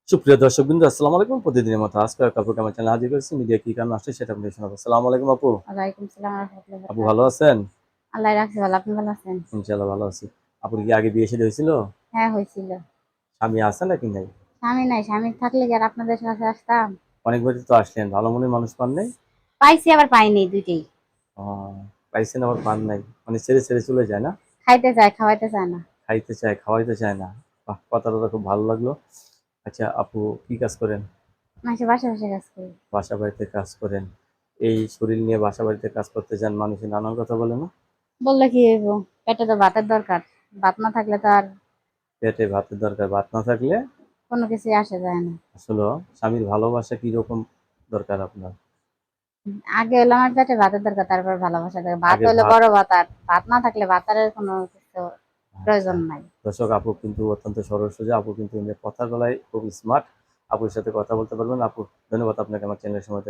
সুপ্রিয় দর্শকবৃন্দ, আসসালামু আলাইকুম। প্রতিদিনের মতো আজকে আপুকে আমার চ্যানেলে হাজির করেছি। মিডিয়া কি কারণে আসছে সেটা আপনাদের শোনাবো। আসসালামু আলাইকুম আপু। ওয়ালাইকুম সালাম ওয়া রাহমাতুল্লাহি ওয়া আপু ভালো বারাকাতুহু। আছেন? আল্লাহ রাখছে ভালো। আপনি ভালো আছেন? ইনশাআল্লাহ ভালো আছি। আপুর কি আগে বিয়ে শাদী হয়েছিল? হ্যাঁ, হইছিল। স্বামী আছে নাকি নাই? স্বামী নাই। স্বামী থাকলে কি আর আপনাদের কাছে আসতাম? অনেকবারই তো আসলেন, ভালো মনের মানুষ পান নাই? পাইছি আবার পাইনি দুইটাই। ও, পাইছেন আবার পান নাই, মানে ছেড়ে ছেড়ে চলে যায় না? খাইতে চায়, খাওয়াইতে চায় না। খাইতে চায় খাওয়াইতে চায় না। বাহ, কথাটা খুব ভালো লাগলো। আচ্ছা আপু, কি কাজ করেন? মাসে বাসা বাসা কাজ করি। বাসা বাড়িতে কাজ করেন? এই শরীর নিয়ে বাসা বাড়িতে কাজ করতে যান, মানুষে নানান কথা বলে না? বললে কি হইব? পেটে তো ভাতের দরকার। ভাত না থাকলে তো আর পেটে ভাতের দরকার, ভাত না থাকলে কোনো কিছুই আসে যায় না। আসলে স্বামীর ভালোবাসা কিরকম দরকার আপনার? আগে হলো আমার পেটে ভাতের দরকার, তারপর ভালোবাসা দরকার। ভাত আগে হইলো ভাত। বড় ভাত, আর ভাত না থাকলে ভাতারের কোনো কিছু আচ্ছা, প্রয়োজন নাই। দর্শক আপু কিন্তু অত্যন্ত সরল সোজা, আপু কিন্তু এমনি কথার গলায় খুব স্মার্ট। আপুর সাথে কথা বলতে পারবেন। আপু ধন্যবাদ আপনাকে আমার চ্যানেলের সময়